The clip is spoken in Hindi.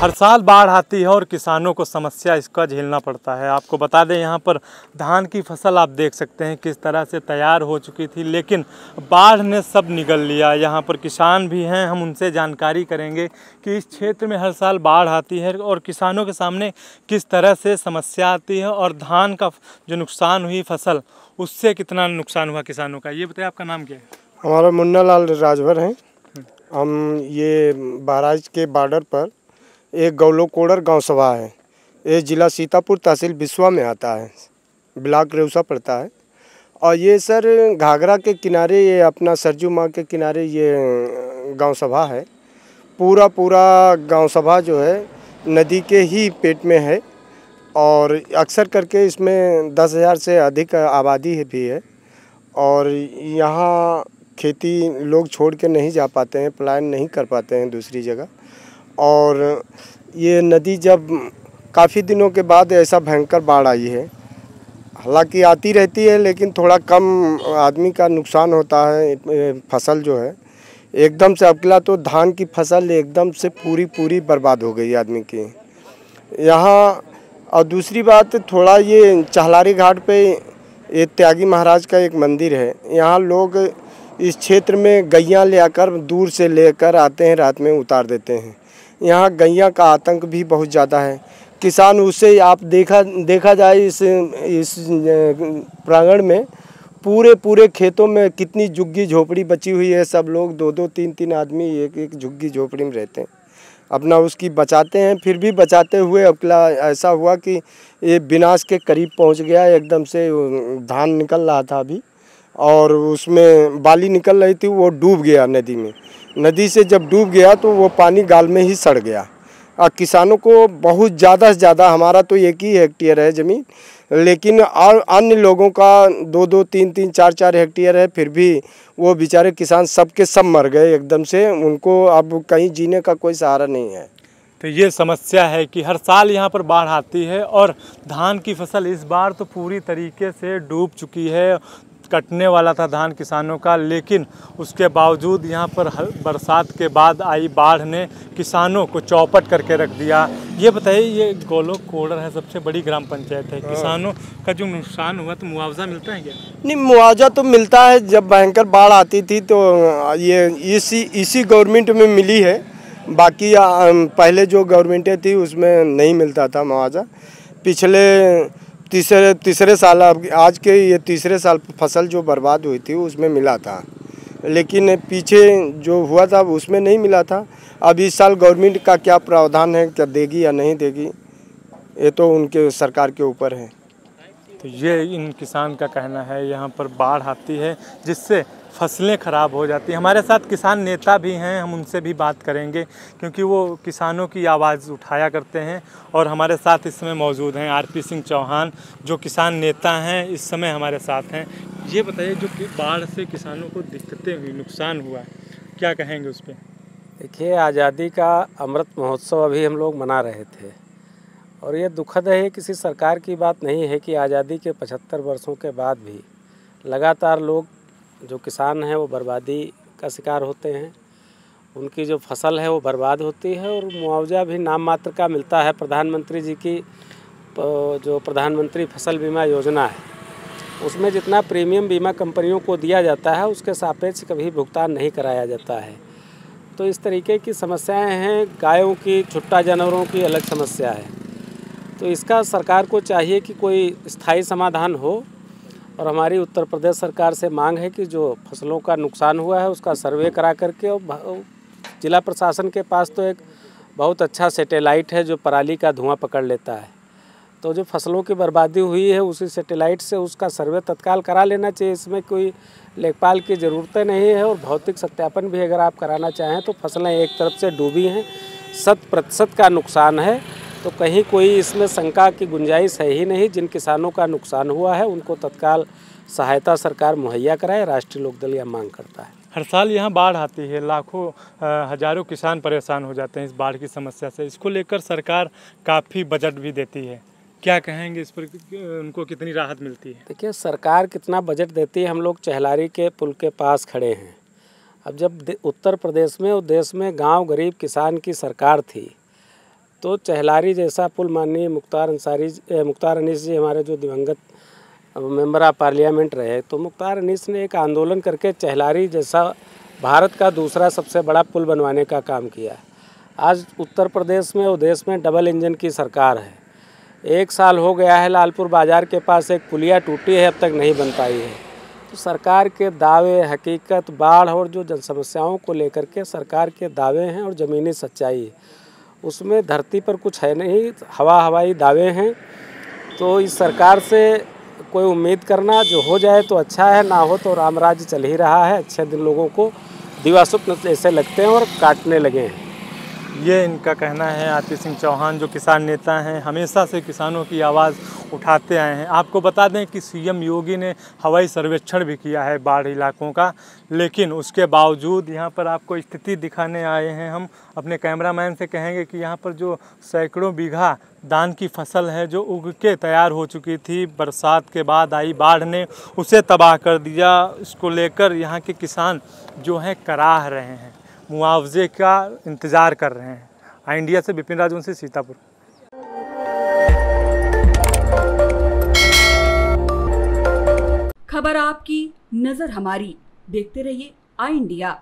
हर साल बाढ़ आती है और किसानों को समस्या इसका झेलना पड़ता है। आपको बता दें, यहाँ पर धान की फसल आप देख सकते हैं किस तरह से तैयार हो चुकी थी, लेकिन बाढ़ ने सब निगल लिया। यहाँ पर किसान भी हैं, हम उनसे जानकारी करेंगे कि इस क्षेत्र में हर साल बाढ़ आती है और किसानों के सामने किस तरह से समस्या आती है और धान का जो नुकसान हुई फसल, उससे कितना नुकसान हुआ किसानों का। ये बताइए, आपका नाम क्या है? हमारा मुन्ना लाल राजभर है। हम ये बहराइच के बॉर्डर पर एक गौलोकोड़र गांव सभा है। ये ज़िला सीतापुर तहसील बिस्वा में आता है, ब्लॉक रेउसा पड़ता है। और ये सर घाघरा के किनारे, ये अपना सरजू माँ के किनारे ये गांव सभा है। पूरा गांव सभा जो है नदी के ही पेट में है और अक्सर करके इसमें 10,000 से अधिक आबादी भी है। और यहाँ खेती लोग छोड़ के नहीं जा पाते हैं, पलायन नहीं कर पाते हैं दूसरी जगह। और ये नदी जब काफ़ी दिनों के बाद ऐसा भयंकर बाढ़ आई है, हालांकि आती रहती है लेकिन थोड़ा कम आदमी का नुकसान होता है। फसल जो है एकदम से अकेला, तो धान की फसल एकदम से पूरी बर्बाद हो गई आदमी की यहाँ। और दूसरी बात, थोड़ा ये चहलारी घाट पे ये त्यागी महाराज का एक मंदिर है। यहाँ लोग इस क्षेत्र में गैया ले आकर दूर से लेकर आते हैं, रात में उतार देते हैं। यहाँ गैया का आतंक भी बहुत ज़्यादा है। किसान उससे आप देखा जाए इस प्रांगण में पूरे खेतों में कितनी झुग्गी झोपड़ी बची हुई है। सब लोग 2-2, 3-3 आदमी एक झुग्गी झोपड़ी में रहते हैं, अपना उसकी बचाते हैं। फिर भी बचाते हुए अकेला ऐसा हुआ कि ये विनाश के करीब पहुंच गया। एकदम से धान निकल रहा था अभी और उसमें बाली निकल रही थी, वो डूब गया नदी में। नदी से जब डूब गया तो वो पानी गाल में ही सड़ गया। और किसानों को बहुत ज़्यादा से ज़्यादा, हमारा तो 1 ही हेक्टेयर है ज़मीन, लेकिन और अन्य लोगों का 2-2, 3-3, 4-4 हेक्टेयर है। फिर भी वो बेचारे किसान सबके सब मर गए एकदम से। उनको अब कहीं जीने का कोई सहारा नहीं है। तो ये समस्या है कि हर साल यहाँ पर बाढ़ आती है और धान की फसल इस बार तो पूरी तरीके से डूब चुकी है। कटने वाला था धान किसानों का, लेकिन उसके बावजूद यहाँ पर बरसात के बाद आई बाढ़ ने किसानों को चौपट करके रख दिया। ये बताइए, ये गौलोकोड़र है, सबसे बड़ी ग्राम पंचायत है। किसानों का जो नुकसान हुआ तो मुआवजा मिलता है क्या? नहीं, मुआवजा तो मिलता है। जब भयंकर बाढ़ आती थी तो ये इसी गवर्नमेंट में मिली है। बाकी पहले जो गवर्नमेंटें थी उसमें नहीं मिलता था मुआवजा। पिछले तीसरे साल, आज के ये तीसरे साल फसल जो बर्बाद हुई थी उसमें मिला था, लेकिन पीछे जो हुआ था उसमें नहीं मिला था। अब इस साल गवर्नमेंट का क्या प्रावधान है, क्या देगी या नहीं देगी, ये तो उनके सरकार के ऊपर है। तो ये इन किसान का कहना है। यहाँ पर बाढ़ आती है जिससे फसलें ख़राब हो जाती हैं। हमारे साथ किसान नेता भी हैं, हम उनसे भी बात करेंगे क्योंकि वो किसानों की आवाज़ उठाया करते हैं। और हमारे साथ इस समय मौजूद हैं आरपी सिंह चौहान, जो किसान नेता हैं, इस समय हमारे साथ हैं। ये बताइए, जो बाढ़ से किसानों को दिक्कतें हुई, नुकसान हुआ, क्या कहेंगे उस पर? देखिए, आज़ादी का अमृत महोत्सव अभी हम लोग मना रहे थे और ये दुखद है, किसी सरकार की बात नहीं है कि आज़ादी के 75 वर्षों के बाद भी लगातार लोग, जो किसान हैं, वो बर्बादी का शिकार होते हैं। उनकी जो फसल है वो बर्बाद होती है और मुआवजा भी नाम मात्र का मिलता है। प्रधानमंत्री जी की जो प्रधानमंत्री फसल बीमा योजना है, उसमें जितना प्रीमियम बीमा कंपनियों को दिया जाता है उसके सापेक्ष कभी भुगतान नहीं कराया जाता है। तो इस तरीके की समस्याएं हैं। गायों की, छुट्टा जानवरों की अलग समस्या है। तो इसका सरकार को चाहिए कि कोई स्थायी समाधान हो। और हमारी उत्तर प्रदेश सरकार से मांग है कि जो फसलों का नुकसान हुआ है उसका सर्वे करा करके, और जिला प्रशासन के पास तो एक बहुत अच्छा सैटेलाइट है जो पराली का धुआं पकड़ लेता है। तो जो फसलों की बर्बादी हुई है उसी सैटेलाइट से उसका सर्वे तत्काल करा लेना चाहिए। इसमें कोई लेखपाल की ज़रूरतें नहीं है। और भौतिक सत्यापन भी अगर आप कराना चाहें तो फसलें एक तरफ से डूबी हैं, 100% का नुकसान है, तो कहीं कोई इसमें शंका की गुंजाइश है ही नहीं। जिन किसानों का नुकसान हुआ है उनको तत्काल सहायता सरकार मुहैया कराए, राष्ट्रीय लोकदल यह मांग करता है। हर साल यहाँ बाढ़ आती है, लाखों हजारों किसान परेशान हो जाते हैं इस बाढ़ की समस्या से। इसको लेकर सरकार काफ़ी बजट भी देती है, क्या कहेंगे इस पर, उनको कितनी राहत मिलती है? देखिए, सरकार कितना बजट देती है, हम लोग चहलारी के पुल के पास खड़े हैं। अब जब उत्तर प्रदेश में और देश में गाँव गरीब किसान की सरकार थी तो चहलारी जैसा पुल माननीय मुख्तार अनीस जी हमारे जो दिवंगत मेंबर ऑफ पार्लियामेंट रहे, तो मुख्तार अनीस ने एक आंदोलन करके चहलारी जैसा भारत का दूसरा सबसे बड़ा पुल बनवाने का काम किया। आज उत्तर प्रदेश में और देश में डबल इंजन की सरकार है। 1 साल हो गया है, लालपुर बाज़ार के पास एक पुलिया टूटी है, अब तक नहीं बन पाई है। तो सरकार के दावे, हकीकत, बाढ़ और जो जन समस्याओं को लेकर के सरकार के दावे हैं और ज़मीनी सच्चाई है, उसमें धरती पर कुछ है नहीं, हवाई दावे हैं। तो इस सरकार से कोई उम्मीद करना जो हो जाए तो अच्छा है, ना हो तो राम राज्य चल ही रहा है। अच्छे दिन लोगों को दिवा स्वप्न ऐसे लगते हैं और काटने लगे हैं। ये इनका कहना है। आतिश सिंह चौहान जो किसान नेता हैं, हमेशा से किसानों की आवाज़ उठाते आए हैं। आपको बता दें कि सीएम योगी ने हवाई सर्वेक्षण भी किया है बाढ़ इलाकों का, लेकिन उसके बावजूद यहाँ पर आपको स्थिति दिखाने आए हैं। हम अपने कैमरामैन से कहेंगे कि यहाँ पर जो सैकड़ों बीघा धान की फसल है जो उग के तैयार हो चुकी थी, बरसात के बाद आई बाढ़ ने उसे तबाह कर दिया। इसको लेकर यहाँ के किसान जो हैं कराह रहे हैं, मुआवजे का इंतज़ार कर रहे हैं। इंडिया से विपिन राजवंशी, सीतापुर। खबर आपकी, नजर हमारी। देखते रहिए आई इंडिया।